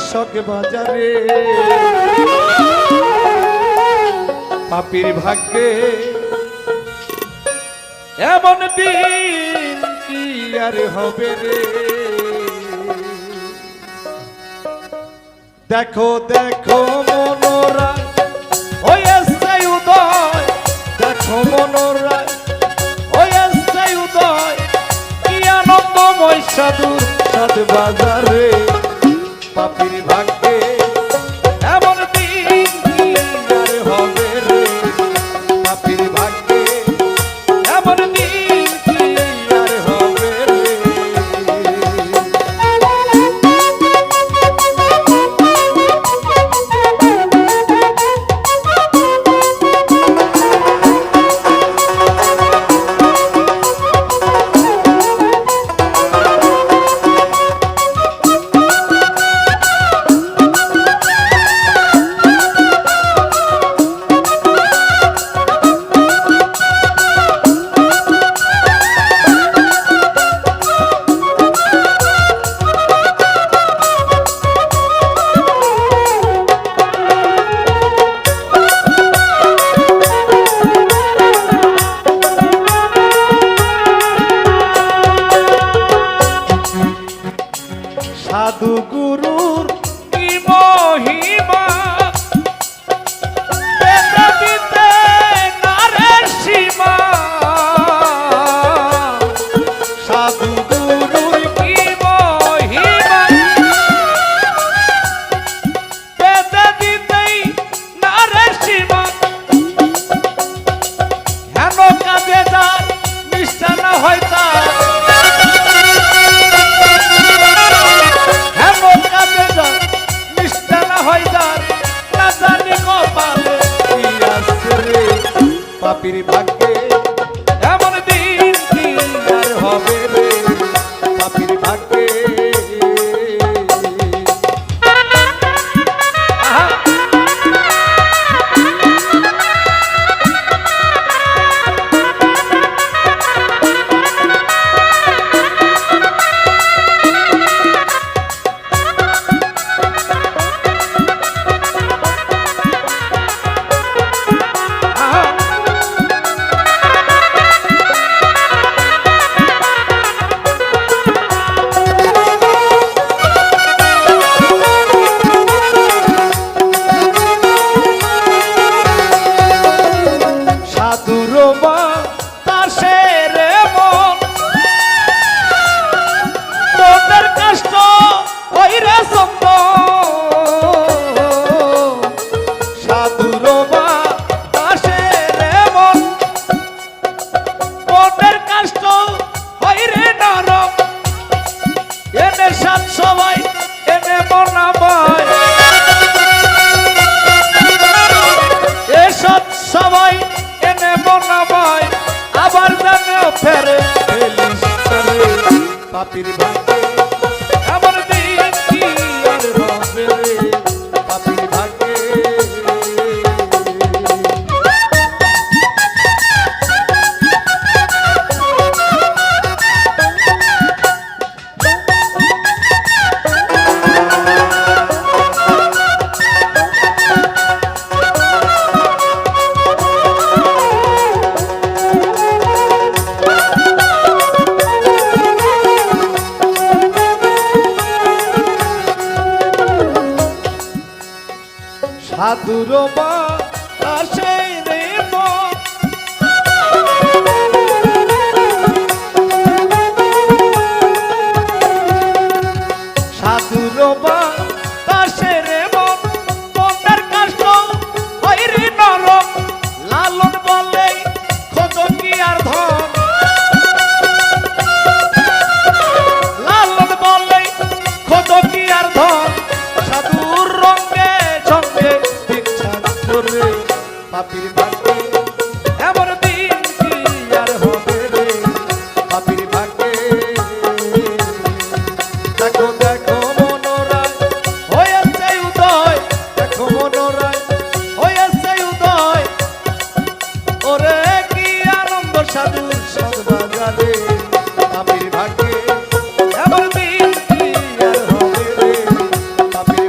শখ বাজারে পাপীর ভাগ্যে এমন দিন কি আর হবে রে। দেখো দেখো মনোরায় হয়েছে উদয়, দেখো মনোরায় হয়েছে উদয়, কি আনন্দময় সাধুর সাধ বাজারে পাপীর ভাগ্যে এমন দিন কি আর হবে রে। পাপীর ভাগ্যে এমন দিন কি আর হবে রে। সাধু গুরুর কি মহিমা বেদাবিতে নারের সীমা। সাধু গুরুর কি মহিমা বেদাবিতেই নারের সীমা। হেন কাজে যার নিষ্ঠা না হয় তার, পাপীর ভাগ্যে এমন দিন কি আর হবে রে। পাপীর ভাগ্যে সবাই এনে মনাবাই এসব সবাই এনে মনাবাই আবার জানেও ফেরে ফেলিস রে। পাপীর ভাগ্যে এমন দিন কি আর হবে রে। পাপীর ভাগ্যে সাধুর বাতাসে রে মন সাধুর বাতাসে রে মন, মনের কষ্ট হয় রে নরম। লালন বলে খোঁজ কি আর ধন, লালন বলে খোঁজ কি আর ধন। সাধুর রঙে সঙ্গে রে পাপীর ভাগ্যে এমন দিন কি আর হবে রে। পাপীর ভাগ্যে দেখো দেখো মনোরায় হয়েছে উদয়, দেখো মনোরায় হয়েছে উদয়। ওরে কি আনন্দ সাধুর সাধ বাজারে পাপীর ভাগ্যে এমন দিন কি আর হবে রে। পাপীর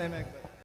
নেমে একবার